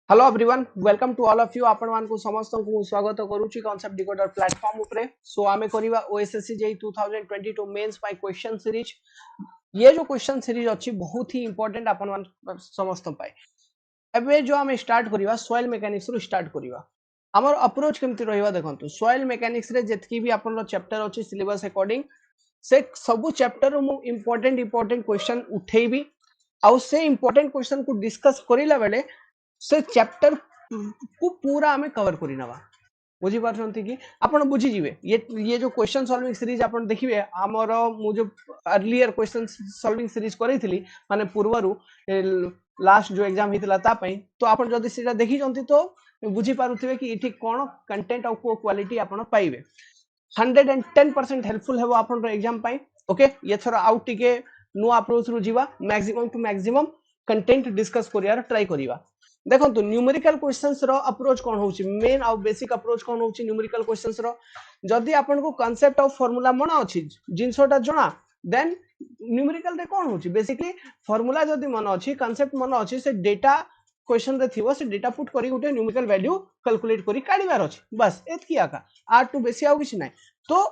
Hello everyone welcome to all of you आपण मान को समस्त को स्वागत करूची कांसेप्ट डिकोडर प्लेटफॉर्म ऊपर सो आमे करिवा OSSC JE 2022 mains by question series ये जो क्वेश्चन सीरीज अछि बहुत ही इंपोर्टेंट आपण मान समस्त पाए एबे जो आमे स्टार्ट करिवा सॉइल मैकेनिक्स रो स्टार्ट करिवा हमर अप्रोच केमति रहिवा देखंतु सॉइल मैकेनिक्स रे जेतकी भी आपण चैप्टर अछि सिलेबस अकॉर्डिंग से सब चैप्टर रो मु इंपोर्टेंट क्वेश्चन उठेबी आउ से इंपोर्टेंट क्वेश्चन को डिस्कस करिला बेले से चैप्टर को पूरा हमें कवर करी नवा बुझी पारछंती कि आपण बुझी जिवे ये जो क्वेश्चन सॉल्विंग सीरीज आपण देखिबे हमर मु जो अर्लियर क्वेश्चन सॉल्विंग सीरीज करिथिली माने पूर्वरु लास्ट जो एग्जाम हितला ता पई तो आपण जदी सेटा देखि जंती तो बुझी पारुथिबे कि इठी कोन कंटेंट और को क्वालिटी आपण पाइबे 110% हेल्पफुल हेबो आपण एग्जाम पाई ओके ये थोड़ा आउट टिके नो अप्रोच रु जीवा maximum to maximum content discuss करियार ट्राई करिवा देखो तो न्यूमेरिकल क्वेश्चंस रो अप्रोच कोन होची मेन और बेसिक अप्रोच कोन होची न्यूमेरिकल क्वेश्चंस रो जदी आपन को कांसेप्ट ऑफ फार्मूला मन अछि जिंसोटा जणा देन न्यूमेरिकल रे कोन होची बेसिकली फार्मूला जदी मन अछि कांसेप्ट मन अछि से डेटा क्वेश्चन रे थिवो से डेटा पुट करी गुटे न्यूमेरिकल वैल्यू कैलकुलेट करी काढिबार अछि बस एतकी आका आर टू बेसी आउ किछ नै तो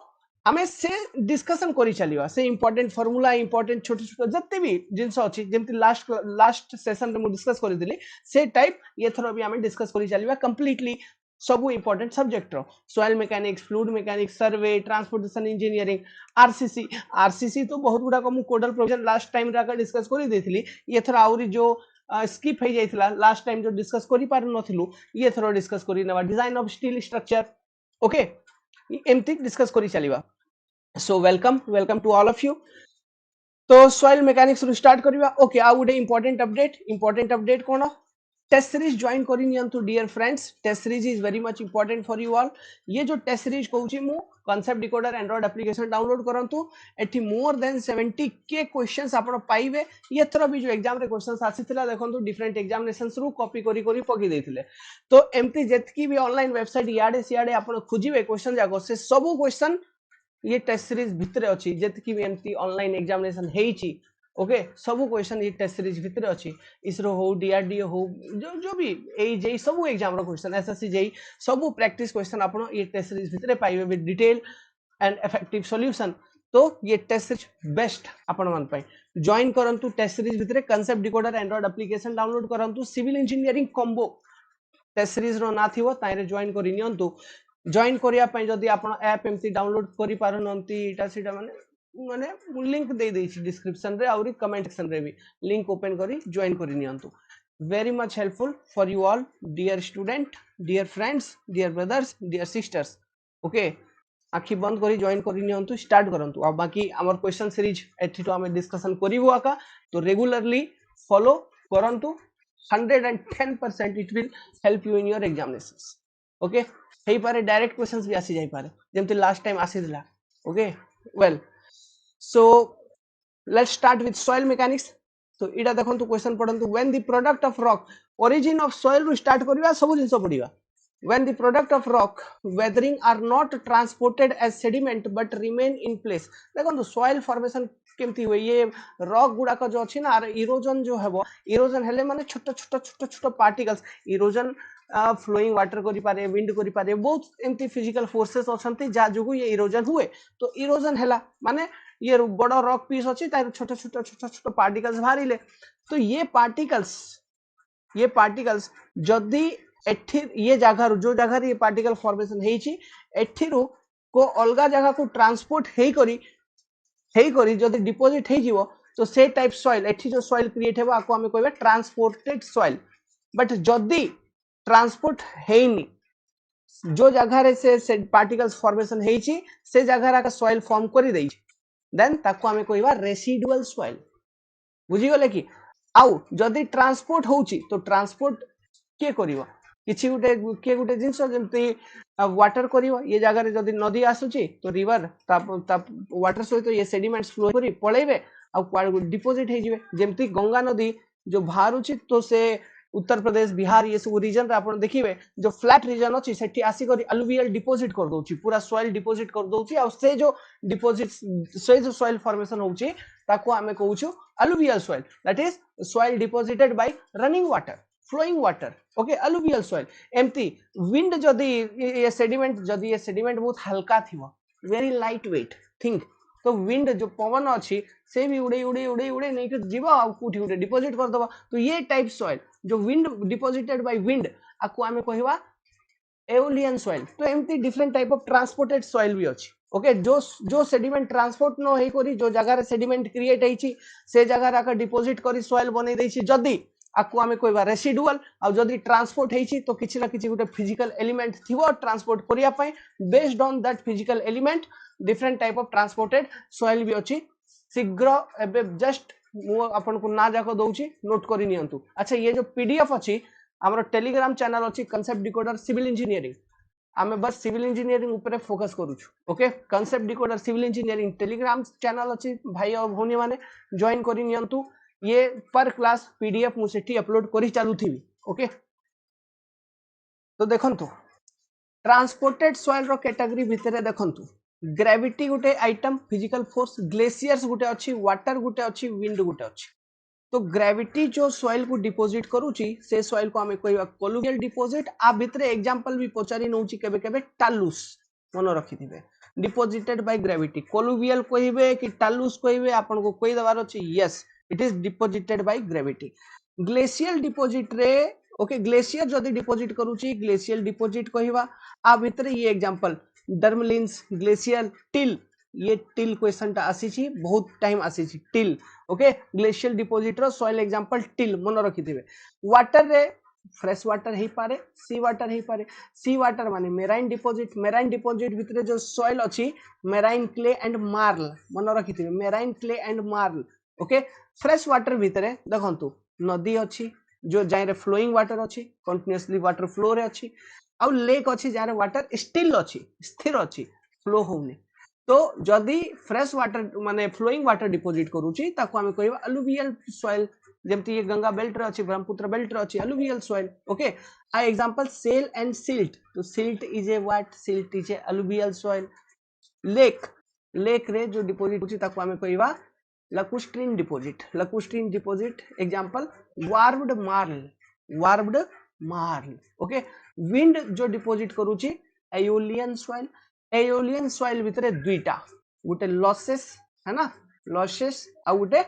हमें से डिस्कशन करी चलिवा से इंपोर्टेंट फार्मूला इंपोर्टेंट छोटे छोटे जत्ते भी जिंस अछि जेमति लास्ट सेशन रे मु डिस्कस करि दिली से टाइप ये थरो भी हमें डिस्कस करी चलिवा कंप्लीटली सब इंपोर्टेंट सब्जेक्ट रो soil mechanics fluid mechanics survey transportation engineering RCC तो बहुत गुडा को मु कोडल प्रोविजन लास्ट टाइम रा डिस्कस करि देथिली ये थरो आउरी जो स्किप हो जाइथिला लास्ट टाइम जो डिस्कस करि पार नथिलु ये थरो डिस्कस करि नवा design of steel structure okay एमती डिस्कस करी चलिवा so welcome to all of you तो सॉइल मैकेनिक्स रू स्टार्ट करिवा ओके आ गुडे इंपोर्टेंट अपडेट कोन टेस्ट सीरीज ज्वाइन करी नियंतु dear friends test series is very much important for you all ये जो टेस्ट सीरीज कहूची मु concept decoder android application download करंतु एठी मोर देन 70 के क्वेश्चंस आपण पाइबे ये थरो भी जो एग्जाम रे क्वेश्चंस आसीथिला देखंतु डिफरेंट एग्जामिनेशंस रू कॉपी करी पकी देथिले तो एमती जेतकी भी ऑनलाइन वेबसाइट याडे सियाडे आपण खुजिबे क्वेश्चन जाको से सब क्वेश्चन ये टेस्ट सीरीज भितरे अछि जेतकी भी एमती ऑनलाइन एग्जामिनेशन हेइची ओके सब क्वेश्चन ये टेस्ट सीरीज भितरे अछि इसरो हो डीआरडीओ हो जो भी ए जेई सब एग्जाम रो क्वेश्चन एसएससी जेई सब प्रैक्टिस क्वेश्चन आपण ये टेस्ट सीरीज भितरे पाइबे with detail and effective solution तो ये टेस्ट सीरीज बेस्ट आपण मान पाई जॉइन करंतु टेस्ट सीरीज भितरे concept decoder android application download करंतु civil engineering combo test series रो ना थिवो ताइरे जॉइन करि नियंतु जॉइन करिया पई जदी आपण ऐप एमती डाउनलोड करि पारनंती इटा सीटा माने लिंक दे देछि डिस्क्रिप्शन रे और कमेंट सेक्शन रे भी लिंक ओपन करी जॉइन करि नियंतु very much helpful for you all dear student dear friends dear brothers dear sisters okay आखि बंद करी जॉइन करि नियंतु स्टार्ट करंतु आ बाकी हमर क्वेश्चन सीरीज एठी तो हमें डिस्कशन करिवो आका तो रेगुलरली फॉलो करंतु 110% it will help you in your examinations okay हेई पारे डायरेक्ट क्वेश्चंस भी आसी जाई पारे जेमति लास्ट टाइम आसी दिला okay well so let's start with soil mechanics तो इडा देखंतु क्वेश्चन पढंतु when the product of rock origin of soil रु स्टार्ट करबा सब जिंस पढिबा when the product of rock weathering are not transported as sediment but remain in place देखंतु सॉइल फॉर्मेशन केमती हुए ये रॉक गुडा का जो अछि ना इरोजन जो हेबो इरोजन हेले माने छोट पार्टिकल्स इरोजन फ्लोइंग वाटर करि पारे विंड करि पारे बहुत एमती फिजिकल फोर्सेस अछंती जा जुगु ये इरोजन हुए तो इरोजन हेला माने ये बड़ रॉक पीस अछि तार छोट पार्टिकल्स बाहरिले तो ये पार्टिकल्स जदी एठी ये जगह जो जगह ये पार्टिकल फॉर्मेशन हेची एठिरु को अलगा जगह को ट्रांसपोर्ट हेई करी जदी डिपॉजिट हे जीवो तो से टाइप सॉइल एठी जो सॉइल क्रिएट हेबो आको हमें कहबे ट्रांसपोर्टेड सॉइल बट जदी ट्रांसपोर्ट हेनी जो जगह रे से पार्टिकल्स फॉर्मेशन हेची से जगह रा का सॉइल फॉर्म करी देई देन ताको हमें कहबा रेसिडुअल सॉइल बुझी गले कि आउ जदी ट्रांसपोर्ट होची तो ट्रांसपोर्ट के करिवो किछि गुटे जिंस जेमति वाटर करिवो ये जगह रे जदी नदी आसुची तो रिवर ता वाटर सहित ये सेडिमेंट्स फ्लो करी पळेबे आ डिपॉजिट हे जिवे जेमति गंगा नदी जो बाहरुची तो से उत्तर प्रदेश बिहार ये सब रीजन रे आपण देखिबे जो फ्लैट रीजन अछि सेठी आसी करी अलुवियल डिपॉजिट कर दोची पूरा सॉइल डिपॉजिट कर दोची आ से जो डिपॉजिट से जो सॉइल फॉर्मेशन होची ताको हमें कहूछु alluvial soil that is soil deposited by running water flowing water okay alluvial soil एमती विंड जदी ये सेडिमेंट बहुत हल्का थिवो वेरी लाइट वेट थिंक तो विंड जो पवन अच्छी से भी उड़े उड़े उड़े उड़े नहीं कि जीव आ कोठी उड़े डिपॉजिट कर दबा तो ये टाइप सॉइल जो विंड डिपॉजिटेड बाय विंड आकु आमे कहवा एओलियन सॉइल तो एमती different type of transported soil भी अच्छी ओके जो सेडिमेंट ट्रांसपोर्ट न होई करी जो जगह रे सेडिमेंट क्रिएट हेची से जगह रा का डिपॉजिट करी सॉइल बनै देछि जदी आकु आमे कहवा रेसिडुअल आ जदी ट्रांसपोर्ट हेची तो किछि ना किछि गुटे फिजिकल एलिमेंट थिवो ट्रांसपोर्ट करिया पय based on that physical element different type of transported soil भी अच्छी शीघ्र एबे जस्ट मु आपन को ना जाको दउची नोट करि नियंतु अच्छा ये जो पीडीएफ अच्छी हमर टेलीग्राम चैनल अच्छी कांसेप्ट डिकोडर सिविल इंजीनियरिंग आमे बस सिविल इंजीनियरिंग ऊपर फोकस करूछु okay concept decoder civil engineering Telegram channel अच्छी भाई और भौनी माने जॉइन करि नियंतु ये पर क्लास पीडीएफ मु सेठी अपलोड करि चालू थीबी ओके तो देखंतु ट्रांसपोर्टेड सॉइल रो कैटेगरी भितरे देखंतु ग्रेविटी गुटे आइटम फिजिकल फोर्स ग्लेशियर्स गुटे अच्छी वाटर गुटे अच्छी विंड गुटे अच्छी तो ग्रेविटी जो सॉइल को डिपॉजिट करूची से सॉइल को हमें कहबा कोलुवियल डिपॉजिट आ भितरे एग्जांपल भी पचारि नउची केबे केबे टालुस मन रखिथिबे डिपॉजिटेड बाय ग्रेविटी कोलुवियल कहबे कि टालुस कहबे आपन को कहि दबार अछि yes it is deposited by gravity glacial deposit रे ओके ग्लेशियर जदी डिपॉजिट करूची ग्लेशियल डिपॉजिट कहबा आ भितरे ये एग्जांपल डर्मलिन्स ग्लेशियर टिल ये टिल क्वेश्चन टा आसी छी बहुत टाइम आसी छी टिल ओके ग्लेशियल डिपॉजिट रो सॉइल एग्जांपल टिल मन रखिथिबे वाटर रे फ्रेश वाटर ही पारे सी वाटर माने मेराइन डिपॉजिट भितरे जो सॉइल अछि मेराइन क्ले एंड मार्ल मन रखिथिबे marine clay and marl okay fresh water भितरे देखंतु नदी अछि जो जाय रे फ्लोइंग वाटर अछि कंटीन्यूअसली वाटर फ्लो रे अछि आ लेक अछि जाय रे वाटर स्टिल अछि स्थिर अछि फ्लो होउनी तो जदी फ्रेश वाटर माने फ्लोइंग वाटर डिपॉजिट करूची ताको हमें कहबा अलुवियल सॉइल जेमति ये गंगा बेल्ट रे अछि ब्रह्मपुत्र बेल्ट रे अछि अलुवियल सॉइल ओके आ एग्जांपल सेल एंड सिल्ट तो silt is a what silt is a alluvial soil lake रे जो डिपॉजिट होची ताको हमें कहबा lacustrine deposit example varved marl okay wind जो डिपॉजिट करूची एओलियन सॉइल भितरे दुईटा गुटे लॉसेस है ना लॉसेस आ गुटे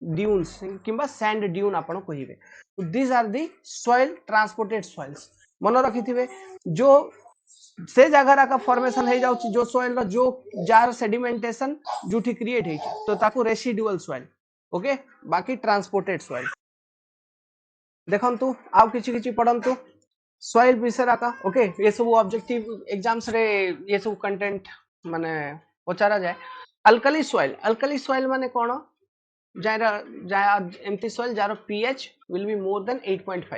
ड्यून्स किंबा सैंड ड्यून आपण कहिबे तो this are the soil transported soils मन रखिथिबे जो से जगह का फॉर्मेशन हे जाउची जो सॉइल रो जो जार सेडिमेंटेशन जुठी क्रिएट हे तो ताको रेसिडुअल सॉइल ओके बाकी ट्रांसपोर्टेड सॉइल देखंतु आउ किछि किछि पढंतु सॉइल विषय का ओके ये सब ऑब्जेक्टिव एग्जाम्स रे ये सब कंटेंट माने पचारा जाए अल्कली सॉइल माने कोन एम्प्टी सॉइल जार pH will be more than 8.5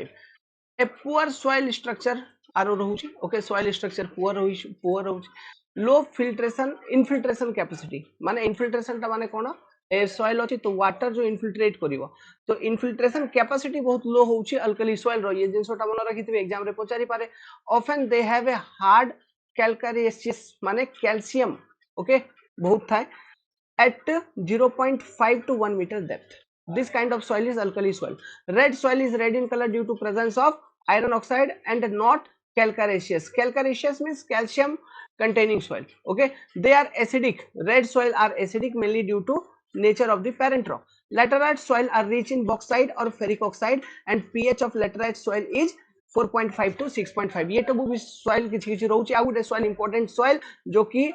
a poor soil structure आरो रहउची ओके सॉइल स्ट्रक्चर पुअर रहउची लो फिल्ट्रेशन इनफिल्ट्रेशन कैपेसिटी माने इनफिल्ट्रेशन ता माने कोन ए सॉइल अछि तो वाटर जो इनफिल्ट्रेट करिवो तो इनफिल्ट्रेशन कैपेसिटी बहुत लो होउची अल्कली सॉइल रो ये जिनसोटा मन रखिथिबे एग्जाम रे पचारि पारे often they have a hard calcareous माने कैल्शियम ओके बहुत थाए at 0.5 to 1 meter depth. This kind of soil is alkali soil. Red soil is red in color due to presence of iron oxide and not calcareous. Calcareous means calcium containing soil. Okay, they are acidic. Red soil are acidic mainly due to nature of the parent rock. Laterite soil are rich in bauxite or ferric oxide and pH of laterite soil is 4.5 to 6.5. ये तो भी soil किछि रहउची आ गुटे soil important soil जो कि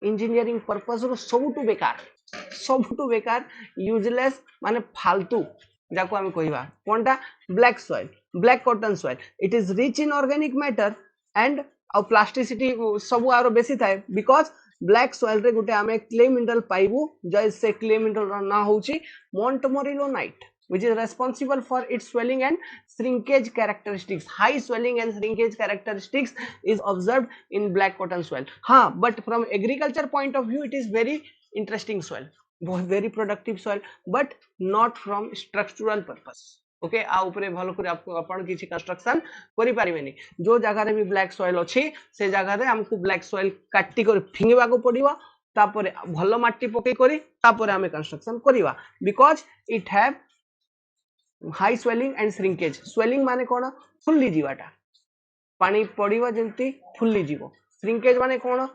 engineering purpose रो सबटू बेकार useless माने फालतू जाको हम कहबा कोनटा black soil black cotton soil it is rich in organic matter and और प्लास्टिसिटी सब आरो बेसी थाए बिकॉज ब्लैक सॉइल रे गुटे हमें क्ले मिनरल पाइबू जैसे क्ले मिनरल ना होची montmorillonite which is responsible for its swelling and shrinkage characteristics. High swelling and shrinkage characteristics is observed in black cotton soil. हाँ, but from agriculture point of view, it is very interesting soil, very productive soil, but not from structural purpose. Okay आ ऊपर भलो कर आपको अपन किछि construction करि परिबेनी जो जगह रे भी ब्लैक सॉइल अछि से जगह रे हमकु ब्लैक सॉइल काटी कर फिंगबा को पड़िबो तापरे भलो माटी पके करी तापरे हमें कंस्ट्रक्शन करिवा because it have high swelling and shrinkage swelling माने कोन फुल्ली जीवाटा पानी पड़िबो जेमती फुल्ली जीवो श्रिंकेज माने कोन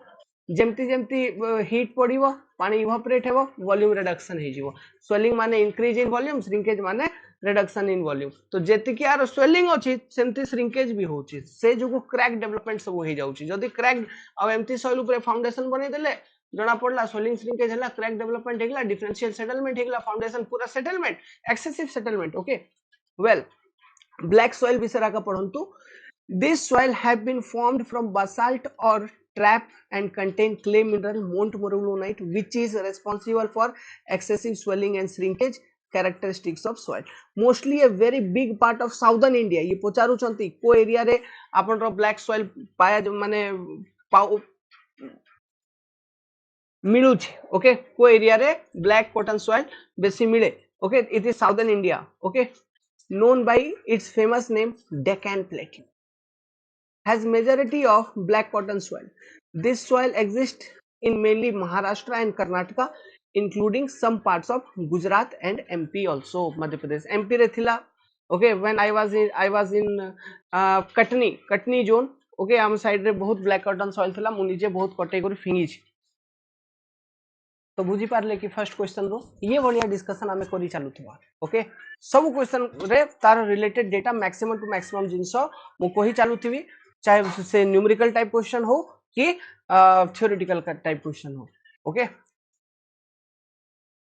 जेमती जेमती हीट पड़िबो पानी इवापोरेट हेबो वॉल्यूम रिडक्शन हे जीवो स्वेलिंग माने इंक्रीज इन वॉल्यूम श्रिंकेज माने रिडक्शन इन वॉल्यूम तो जेति कि यार स्वेलिंग अछि सेमती श्रिंकेज भी होछि से जो क्रैक डेवलपमेंट सब हो जाउछि जदी क्रैक आ एमती सॉइल ऊपर फाउंडेशन बनै देले जना पड़ला स्वेलिंग श्रिंकेज हला क्रैक डेवलपमेंट हेगला डिफरेंशियल सेटलमेंट हेगला फाउंडेशन पूरा settlement excessive settlement okay well black soil विषय का पढ़ंतु this soil have been formed from basalt or trap and contain clay mineral montmorillonite which is responsible for excessive swelling and shrinkage characteristics of soil mostly a very big part of southern india ये पचारू चंती को area रे आपन रो black soil पाया माने मिलू छे okay को area रे ब्लैक कॉटन सॉइल बेसी मिले okay it is southern India okay known by its famous name Deccan Plateau has majority of black cotton soil. This soil exists in mainly Maharashtra and Karnataka, including some parts of Gujarat and MP also. Madhya Pradesh, MP re thila. Okay, when I was in Katni zone. Okay, आम side रे बहुत black cotton soil थिला मु निजे बहुत कटे करी फिंगी छी तो बुझी पारले कि फर्स्ट क्वेश्चन रो ये बढ़िया डिस्कशन आमे करी चालू थवा ओके सब क्वेश्चन रे तार related data maximum to maximum जिंसो मु कोही चालू थी चाहे से न्यूमेरिकल टाइप क्वेश्चन हो कि थ्योरेटिकल टाइप क्वेश्चन हो ओके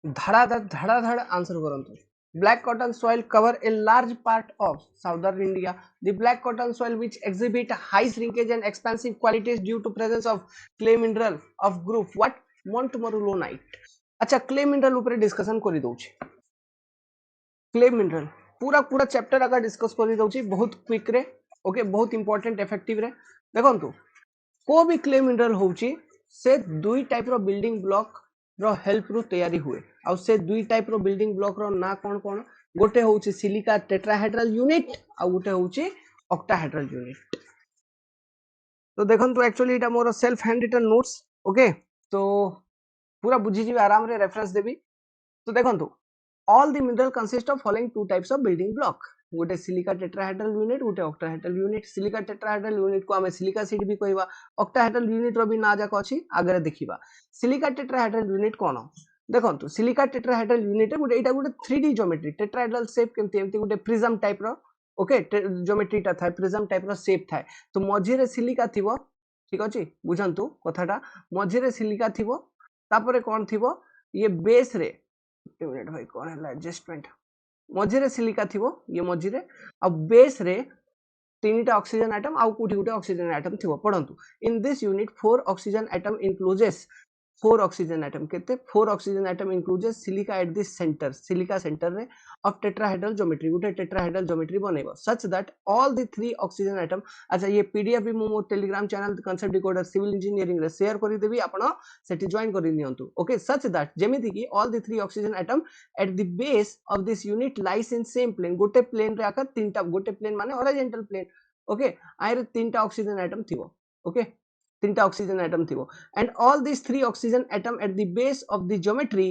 धड़ाधड़ आंसर करंतु black cotton soil cover a large part of southern india the black cotton soil which exhibit high shrinkage and expansive qualities due to presence of clay mineral of group what montmorillonite अच्छा clay mineral ऊपर discussion करि दउछि clay mineral पूरा पूरा chapter आका discuss करि दउछि बहुत quick रे okay बहुत इंपोर्टेंट इफेक्टिव रे देखंतु को भी क्ले मिनरल होउछि से दुई टाइप रो बिल्डिंग ब्लॉक रो हेल्प रु तैयारी हुए आ से दुई टाइप रो बिल्डिंग ब्लॉक रो ना कोन कोन गोटे होउछि सिलिका टेट्राहेड्रल यूनिट आ गोटे होउछि ऑक्टाहेड्रल यूनिट तो देखंतु एक्चुअली इटा मोर self hand written notes okay तो पूरा बुझी जी आराम रे रेफरेंस देबी तो देखंतु all the mineral consist of following two types of building block गोटे सिलिका टेट्राहेड्रल यूनिट गोटे octahedral unit silica tetrahedral unit को हमें सिलिका सीड भी कहबा ऑक्टाहेड्रल यूनिट रो भी ना जाक अछि आगरे देखिबा सिलिका टेट्राहेड्रल यूनिट कोन देखंतु सिलिका टेट्राहेड्रल यूनिट गोटे एटा गोटे 3D ज्योमेट्री टेट्राहेड्रल शेप केमती एमती गोटे प्रिज्म टाइप रो ओके ज्योमेट्री टा थाए प्रिज्म टाइप रो शेप थाए तो मझी रे सिलिका थिबो ठीक अछि बुझंतु कथाटा मझी रे सिलिका थिबो तापरे कोन थिबो ये बेस रे यूनिट भाई कौन है एडजस्टमेंट मझी रे सिलिका थिबो ये मझी रे अब बेस रे तीनटा ऑक्सीजन एटम आउ कोठी गुटे ऑक्सीजन एटम थिबो पढंतु in this unit 4 oxygen atom includes 4 oxygen atom केते 4 oxygen atom includes silica at this center silica center रे ऑफ टेट्राहेड्रल ज्योमेट्री गुटे टेट्राहेड्रल ज्योमेट्री बनेबो such that all the 3 oxygen atom अच्छा ये पीडीएफ भी मो Telegram channel concept decoder civil engineering रे share करि देबी आपण सेठी जॉइन करि नियंतु ओके सच दैट जेमिति कि all the 3 oxygen atom at the base of this unit lies in same plane गोटे प्लेन रे आका तीनटा गोटे प्लेन माने हॉरिजॉन्टल प्लेन ओके आइरे तीनटा ऑक्सीजन एटम थिबो ओके तीनटा ऑक्सीजन एटम थिबो and all these 3 oxygen atom at the base of the geometry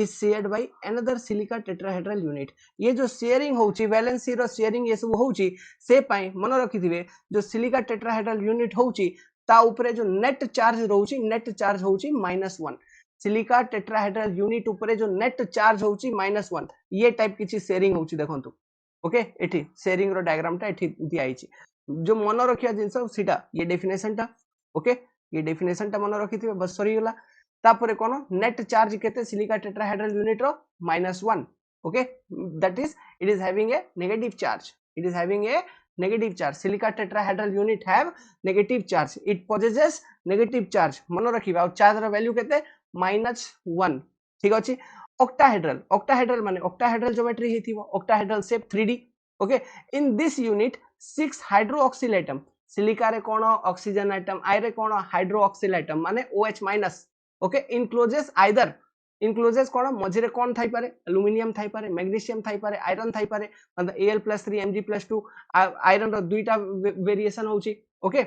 is shared by another silica tetrahedral unit ये जो शेयरिंग होउची वैलेंसी रो शेयरिंग ये सब होउची से पाई मन रखिथिबे जो सिलिका टेट्राहेड्रल यूनिट होउची ता ऊपर जो नेट चार्ज रहउची नेट चार्ज होउची -1 सिलिका टेट्राहेड्रल यूनिट ऊपर जो नेट चार्ज होउची -1 ये टाइप किछि शेयरिंग होउची देखंतु ओके एठी शेयरिंग रो डायग्राम ता एठी दिया आइची जो मन रखिया जिंस सीटा ये डेफिनेशन ता ओके ये डेफिनेशन टा मन रखिथिबे बस सरी गला तापरे कोन नेट चार्ज केते सिलिका टेट्राहेड्रल यूनिट रो -1 okay that is it is having a negative charge it is having a negative charge silica tetrahedral unit have negative charge it possesses negative charge मन रखिबा और चार्ज रो value केते -1 ठीक अछि octahedral माने octahedral geometry हेतिबो octahedral shape 3D okay in this unit 6 hydroxyl atom silica रे कोन ऑक्सीजन एटम आई रे कोन हाइड्रोक्सिल एटम माने OH- okay encloses either encloses कोन मझी रे कोन थाई पारे एल्युमिनियम थाई पारे मैग्नीशियम थाई पारे आयरन थाई पारे मतलब Al+3 Mg+2 आयरन रो दुईटा वेरिएशन होउची ओके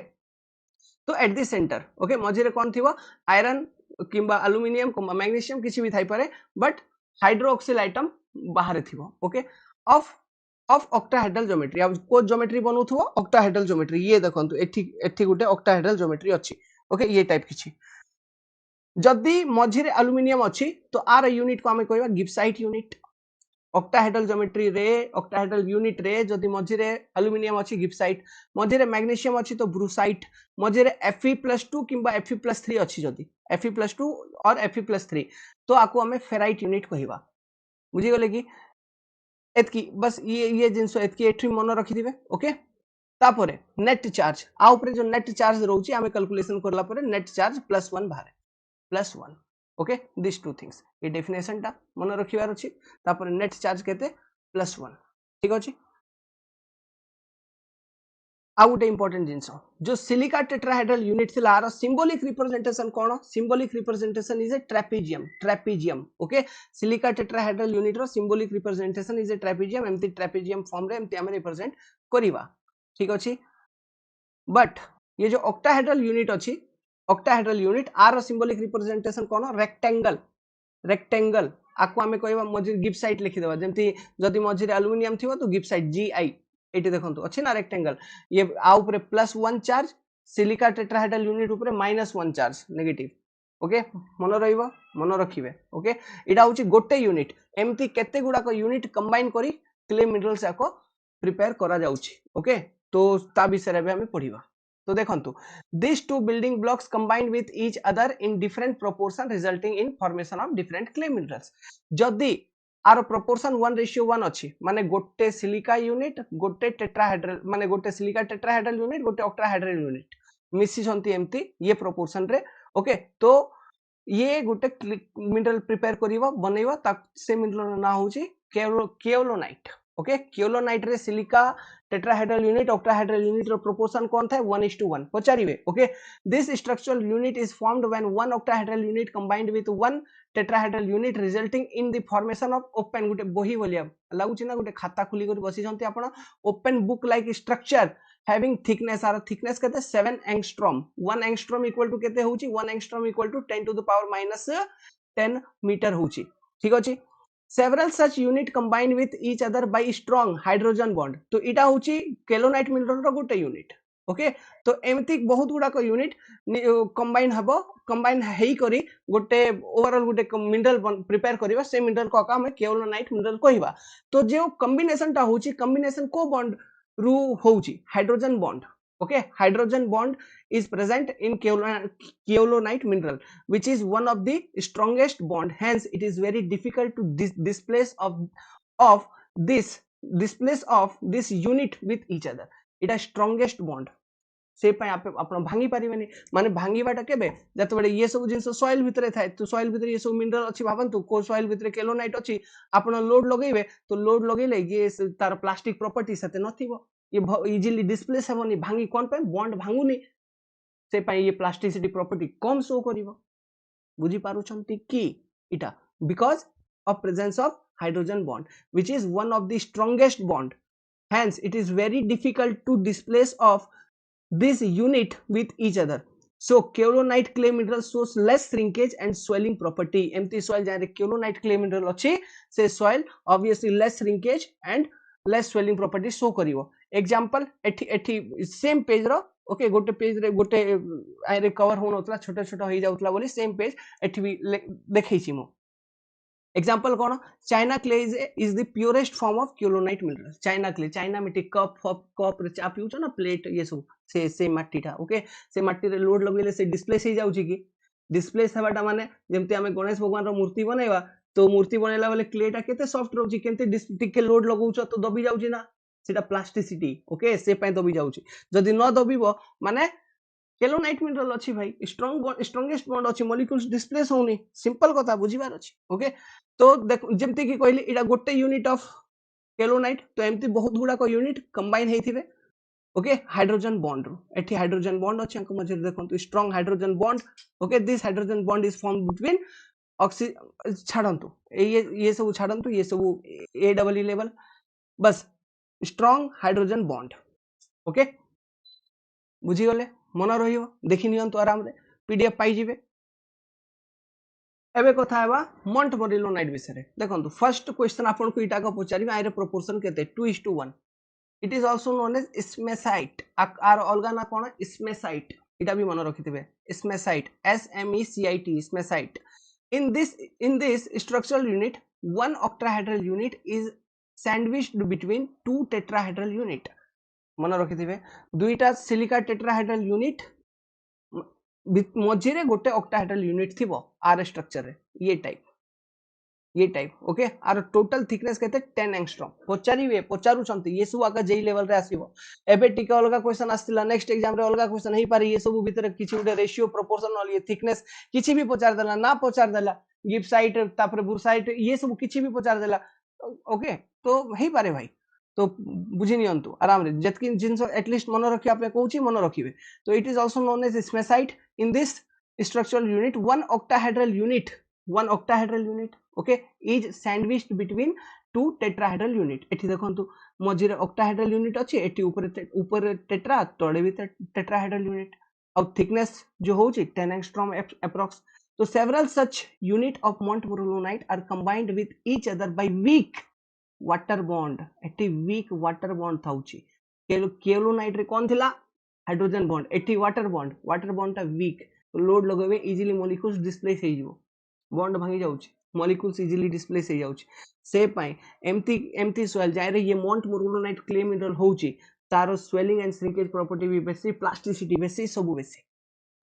तो एट द सेंटर ओके मझी रे कोन थिबो आयरन किंबा एल्युमिनियम किंबा मैग्नीशियम किछि भी थाई पारे बट हाइड्रोक्सिल एटम बाहर थिबो okay of of octahedral geometry अब को ज्योमेट्री बनउथुवा ऑक्टाहेड्रल ज्योमेट्री ये देखंतु एठी एठी गुटे ऑक्टाहेड्रल ज्योमेट्री अछि ओके ये टाइप किछि जदि मझिरे एल्युमिनियम अछि तो आर यूनिट को हमें कहबा गिब्साइट यूनिट ऑक्टाहेड्रल ज्योमेट्री रे ऑक्टाहेड्रल यूनिट रे जदि मझिरे एल्युमिनियम अछि गिब्साइट मझिरे मैग्नीशियम अछि तो ब्रूसाइट मझिरे Fe+2 किंबा Fe+3 अछि जदि Fe+2 और Fe+3 तो आको हमें फेराइट यूनिट कहबा बुझी गले कि एतकी बस ये जिंस एतकी एठी मन रखि दिबे ओके तापरे नेट चार्ज आ ऊपर जो नेट चार्ज रहउची हमें कैलकुलेशन करला परे नेट चार्ज +1 बाहर +1 ओके दिस टू थिंग्स ये डेफिनेशन टा मन रखिबार अछि तापरे नेट चार्ज केते +1 ठीक अछि आ गोटे इंपोर्टेंट जिंस जो सिलिका टेट्राहेड्रल यूनिट थिला आर सिंबॉलिक रिप्रेजेंटेशन कोन symbolic representation is a trapezium okay silica tetrahedral unit रो symbolic representation is a trapezium एमती ट्रेपेजियम फॉर्म रे एमती हम रिप्रेजेंट करिवा ठीक अछि बट ये जो ऑक्टाहेड्रल यूनिट अछि ऑक्टाहेड्रल यूनिट आर सिंबॉलिक रिप्रेजेंटेशन कोन रेक्टेंगल आको हमें कहबा मझि गिब्साइट लिखि देबा जेंती जदि मझि एल्युमिनियम थिबो तो गिब्साइट GI एटी देखंतु अछि ना रेक्टेंगल ये आ ऊपर +1 चार्ज सिलिका टेट्राहेड्रल यूनिट ऊपर -1 चार्ज नेगेटिव ओके मन रहिबो मन रखिबे ओके एटा होची गोटे यूनिट एमती केते गुडा को यूनिट कंबाइन करी क्ले मिनरल्स आको प्रिपेयर करा जाउची ओके तो ता विषय रे हमें पढिबा तो देखंतु these two building blocks combined with each other in different proportion resulting in formation of different clay minerals जदि आर प्रोपोर्शन 1:1 अछि माने गोटे सिलिका यूनिट गोटे टेट्राहेड्रल माने गोटे सिलिका टेट्राहेड्रल यूनिट गोटे ऑक्टाहेड्रल यूनिट मिसी छंती एम्ति ये प्रोपोर्शन रे ओके तो ये गोटे मिनरल प्रिपेयर करिवो बनैबो ता से मिनरल ना होची केओलोनाइट ओके केओलोनाइट रे silica tetrahedral unit octahedral unit रो प्रोपोर्शन कोन था 1:1 पचारिबे okay this structural unit is formed when one octahedral unit combined with one tetrahedral unit resulting in the formation of open गुटे बही बोलिया लागुची ना गुटे खाता खुली कर बसी जंती आपण open book like structure having thickness आर थिकनेस केते 7 एंगस्ट्रॉम 1 एंगस्ट्रॉम इक्वल टू केते होची 1 angstrom equal to 10 to the power -10 metre होची ठीक अछि several such unit combined with each other by strong hydrogen bond तो इटा होची केलोनाइट मिनरल रो गोटे यूनिट ओके तो एमती बहुत गुडा को यूनिट कंबाइन हबो कंबाइन हेई करी गोटे ओवरऑल गोटे मिनरल प्रिपेयर करबा से मिनरल को हम केलोनाइट मिनरल कहबा तो जो कॉम्बिनेशन टा होची कॉम्बिनेशन को बॉन्ड रु होची hydrogen bond okay hydrogen bond is present in keolonite mineral which is one of the strongest bond hence it is very difficult to displace of this unit with each other it is strongest bond से पय आपण भांगी परिबेनी माने भांगीबाटा केबे जत बडे ये सब जिंस soil भितरे थाए तो सॉइल भितरे ये सब मिनरल अछि भाबंतु को सॉइल भितरे केलोनाइट अछि आपण लोड लगेबे तो लोड लगेले ये तार प्लास्टिक प्रॉपर्टी सते नथिबो ये इजीली डिस्प्लेस हेबोनी भांगी कोन पे बॉन्ड भांगुनी से पय ये प्लास्टिसिटी प्रॉपर्टी कम शो करिवो बुझी पारु छंती की इटा because of presence of hydrogen bond which is one of the strongest bond hence it is very difficult to displace of this unit with each other so keolonite clay mineral shows less shrinkage and swelling property empty soil jare keolonite clay mineral अछि से soil obviously less shrinkage and less swelling property show करिवो example एठी एठी same page रो okay गोटे page रे गोटे आरे cover हो नतला छोटा छोटा हो जाउतला बोली सेम पेज एठी भी देखै छी मो एग्जांपल कोन China clay is the purest form of kaolinite mineral China clay China मिट्टी कप रे चा पिउछ ना प्लेट ये सब से माटीटा ओके से माटी रे लोड लगेले से डिस्प्लेस हो जाउची की डिस्प्लेस हेबाटा माने जेमते हमें गणेश भगवान रो मूर्ति बनाइबा तो मूर्ति बनैला बेले क्लेटा केते सॉफ्ट रहउची केते टिके लोड लगाउछ तो दबी जाउची ना सेटा प्लास्टिसिटी ओके से पय दबी जाउची जदी न दबिबो माने केलोनाइट मिनरल अछि भाई स्ट्रांगेस्ट बॉन्ड अछि मॉलिक्यूल्स डिस्प्लेस होनी सिंपल कथा बुझिबार अछि ओके तो देखो जेमते की कहली इडा गोटे यूनिट ऑफ केलोनाइट तो एमती बहुत गुडा को यूनिट कंबाइन हेथिबे ओके हाइड्रोजन बॉन्ड एठी हाइड्रोजन बॉन्ड अछि अंक मझे देखंतु strong hydrogen bond okay this hydrogen bond is formed between oxygen छाड़ंतु ये सब छाड़ंतु ये सब ए डबल ई लेवल बस स्ट्रांग हाइड्रोजन बॉन्ड ओके बुझी गले मन रहियो देखि नियंतु आराम रे पीडीएफ पाई जिवे एबे कथा हेबा मोंटमोरिलोनाइट विषय देखो फर्स्ट क्वेश्चन आपन को इटा को पचारि आइरे प्रोपोर्शन केते 2:1 it is also known as smectite आर अलगा ना कोन स्मेसाइट इटा भी मन रखिथिबे स्मेसाइट SMECIT स्मेसाइट in this structural unit one octahedral unit is sandwiched between two tetrahedral unit मन रखिथिबे दुईटा सिलिका टेट्राहेड्रल यूनिट मझिरे गोटे ऑक्टाहेड्रल यूनिट थिबो आर स्ट्रक्चर रे ये टाइप ओके आर टोटल थिकनेस कहते 10 एंगस्ट्रॉम पचारिबे पचारुछंती ये सब आका जेई लेवल रे आसीबो एबे टिके अलगा क्वेश्चन आस्तिला नेक्स्ट एग्जाम रे अलगा क्वेश्चन हेई पारे ये सब भीतर किछि उडे रेशियो प्रोपोर्शनल ये थिकनेस किछि भी पचार देला ना पचार देला गिब्साइट तापर बुरसाइट ये सब किछि भी पचार देला ओके तो हेई पारे भाई तो बुझी नियंतु आराम रे जतकिन जिंस एटलीस्ट मन रखि आपे कहूची मन रखिबे तो it is also known as smectite in this structural unit one octahedral unit okay is sandwiched between two tetrahedral unit एठी देखंतु मझिरे octahedral unit अछि एठी ऊपर टेट्रा तळे भी tetrahedral unit और thickness जो होची 10 angstrom approx so several such unit of montmorillonite are combined with each other by weak water bond एठी weak water bond थाउची केलोनाइट रे कोन थिला हाइड्रोजन बॉन्ड एठी वाटर बॉन्ड ता weak लोड लगेबे इजीली मॉलिक्यूल्स डिस्प्लेस हो जिवो बॉन्ड भांगी जाउची मॉलिक्यूल्स इजीली डिस्प्लेस हो जाउची से पाई एमती सॉइल जाय रे ये मोंटमोरिलोनाइट क्ले मिनरल होउची तारो स्वेलिंग एंड श्रिंकेज प्रॉपर्टी भी बेसी प्लास्टिसिटी बेसी सब बेसी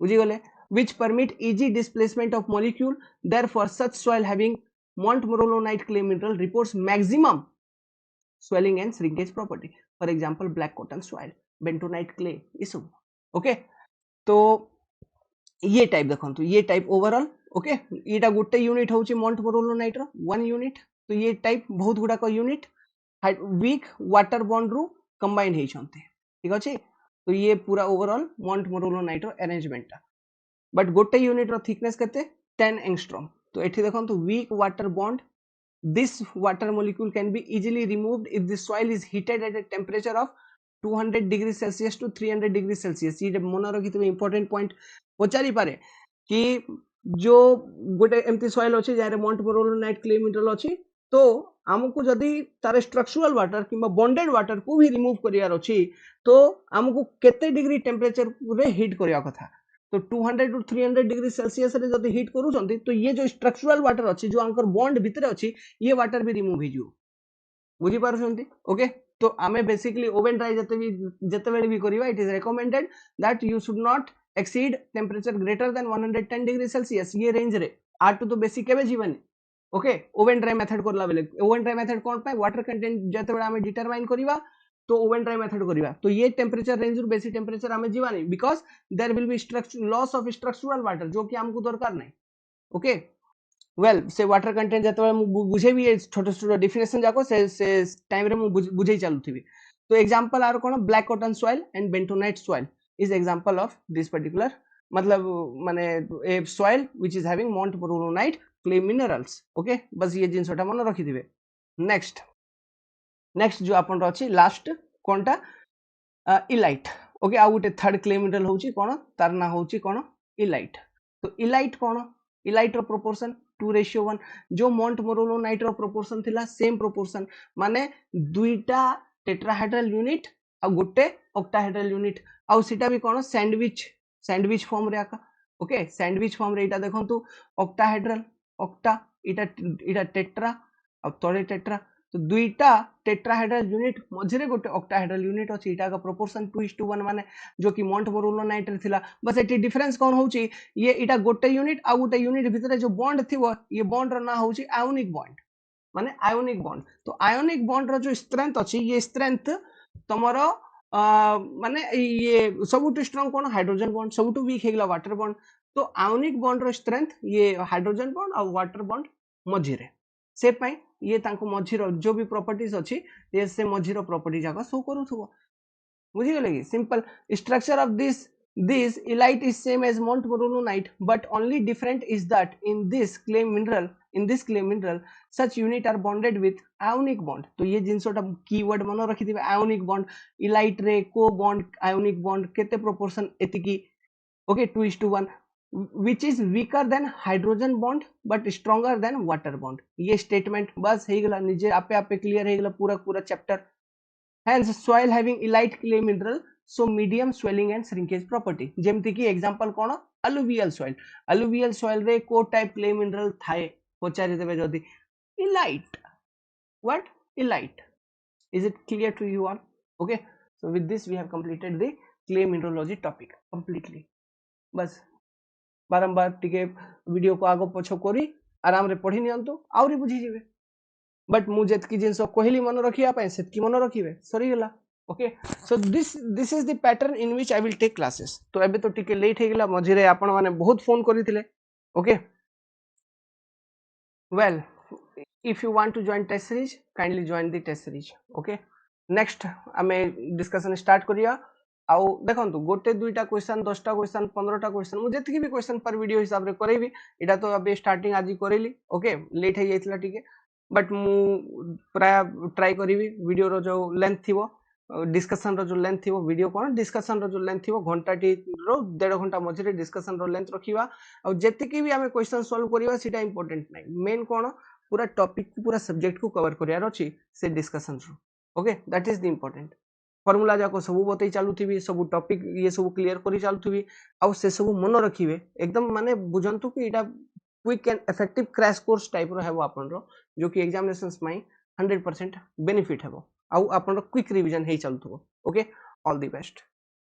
बुझी गले which permit easy displacement of molecule therefore such soil having montmorillonite clay mineral reports maximum swelling and shrinkage property for example black cotton soil bentonite clay ये सब okay तो ये टाइप देखंतु ये टाइप ओवरऑल ओके एटा गुटे unit होची montmorillonite रो one unit तो ये type बहुत गुडा को यूनिट वीक वाटर बॉन्ड रू कंबाइन हे छंते ठीक अछि तो ये पूरा ओवरऑल मोंटमोरिलोनाइट रो अरेंजमेंट बट गोटे यूनिट रो थिकनेस केते 10 एंगस्ट्रॉम तो एठी देखंतु weak water bond this water molecule can be easily removed if the soil is heated at a temperature of 200 degrees Celsius to 300 degrees Celsius ये मन रखिथिबे important point पचारि पारे कि जो गोटे एमती सॉइल अछि जारे मोंटमोरिलोनाइट क्ले मिनरल अछि तो हमको जदी तार स्ट्रक्चरल वाटर किबा बॉन्डेड वाटर को भी रिमूव करियार अछि तो हमको केते डिग्री टेंपरेचर रे हीट करिया कथा तो 200 टू 300 डिग्री सेल्सियस रे जदी हीट करूछंती तो ये जो स्ट्रक्चरल वाटर अछि जो अंकर बॉन्ड भीतर अछि ये वाटर भी रिमूव हो जिवो बुझी पारुछंती ओके तो आमे बेसिकली ओवन ड्राई जते बेले भी करिवा it is recommended that you should not exceed temperature greater than 110 degree Celsius ये रेंज रे आटू तो बेसी केबे जीवनी ओके ओवन ड्राई मेथड करला बेले ओवन ड्राई मेथड कोन पाए वाटर कंटेंट जते बेले आमे डिटरमाइन करिवा तो ओवन ड्राई मेथड करिवा तो ये टेंपरेचर रेंज रू बेसी टेंपरेचर आमे जीवानी because there will be structure loss of structural water जो कि हमको दरकार नहीं ओके वेल से वाटर कंटेंट जते बुझे भी छोटे छोटे डेफिनेशन जाको से टाइम रे मु बुझे चलुथिबी तो एग्जांपल आर कोन black cotton soil and bentonite soil is example of this particular मतलब माने a soil which is having montmorillonite clay minerals okay बस ये जिनसटा मन रखि दिबे नेक्स्ट जो आपन अछि लास्ट कोनटा इलाइट ओके आ गुटे थर्ड क्ले मिनरल होची कोन तार ना होची कोन इलाइट तो इलाइट कोन इलाइट रो प्रोपोर्शन 2:1 जो मोंटमोरिलोनाइट रो प्रोपोर्शन थिला सेम प्रोपोर्शन माने दुईटा टेट्राहेड्रल यूनिट आ गुटे ऑक्टाहेड्रल यूनिट आ सिटा भी कोन सैंडविच फॉर्म रे आका ओके सैंडविच फॉर्म रे इटा देखंतु ऑक्टाहेड्रल ऑक्टा इटा टेट्रा आ तळे टेट्रा तो दुईटा टेट्राहेड्रल यूनिट मझिरे गोटे ऑक्टाहेड्रल यूनिट अछि इटा का प्रोपोर्शन 2:1 माने जो कि मोंटमोरिलोनाइट रे थिला बस एटी डिफरेंस कोन होउची ये इटा गोटे यूनिट आ गोटे यूनिट भितरे जो बॉन्ड थिवो ये बॉन्ड रो ना होउची आयोनिक बॉन्ड माने आयोनिक बॉन्ड तो आयोनिक बॉन्ड रो जो स्ट्रेंथ अछि ये स्ट्रेंथ तमरो माने ये सबुटु स्ट्रांग कोन हाइड्रोजन बॉन्ड सबुटु वीक हेगला वाटर बॉन्ड तो आयोनिक बॉन्ड रो स्ट्रेंथ ये हाइड्रोजन बॉन्ड और वाटर बॉन्ड मझिरे से पाई ये तांको मझिरो जो भी प्रॉपर्टीज अछि ये से मझिरो प्रॉपर्टी जाका शो करूथबो बुझी गेले कि simple structure of this elite is same as montmorillonite but only different is that in this clay mineral such unit are bonded with ionic bond तो ये जिनसोटा कीवर्ड मन रखि दिबे ionic bond elite रे को bond ionic bond केते proportion एतिकी okay 2:1 which is weaker than hydrogen bond but stronger than water bond. ये statement बस हे गला निजे आपे आपे clear हे गला पूरा पूरा chapter. Hence soil having elite clay mineral, so medium swelling and shrinkage property. जेमती की example कौन? Alluvial soil. Alluvial soil रे को type clay mineral थाए पचारि देबे जदी elite. What? Elite. Is it clear to you all? Okay. So with this we have completed the clay mineralogy topic completely. बस बारंबार टिके वीडियो को आगो पछो करी आराम रे पढ़ी नियंतु आउरी बुझी जिवे बट मु जेतकी जिंस कहली मन रखिया पय सेतकी मन रखिबे सरी गेला okay so this is the pattern in which I will take classes तो एबे तो टिके लेट हे गेला मझिरे आपण माने बहुत फोन करिथिले okay well if you want to join test series kindly join the test series okay next आमे डिस्कशन स्टार्ट करिया आउ देखंतु गोटे दुईटा क्वेश्चन 10टा क्वेश्चन 15टा क्वेश्चन मु जेतकी भी क्वेश्चन पर वीडियो हिसाब रे करेबी एटा तो अबे स्टार्टिंग आज करेली ओके लेट हे जाइतला ठीक है बट मु प्राय ट्राई करिवि वीडियो रो जो लेंथ थिवो डिस्कशन रो जो लेंथ थिवो वीडियो कोन डिस्कशन रो जो लेंथ थिवो घंटाटी रो 1.5 घंटा मझिरे डिस्कशन रो लेंथ रखिवा आ जेतकी भी आमे क्वेश्चन सॉल्व करिवा सीटा इंपोर्टेंट नै मेन कोन पूरा टॉपिक को पूरा सब्जेक्ट को कवर करियार अछि से डिस्कशन रो okay that is the important formula जाको सब बतई चालू थी सब टॉपिक ये सब क्लियर करी चालू थी आउ से सब मन रखिबे एकदम माने बुझंतु कि एटा quick and effective crash course type रो हेबो आपन रो जो कि एग्जामिनेशंस माई 100% बेनिफिट हेबो आउ आपन रो क्विक रिवीजन हे चालू थबो ओके ऑल द बेस्ट।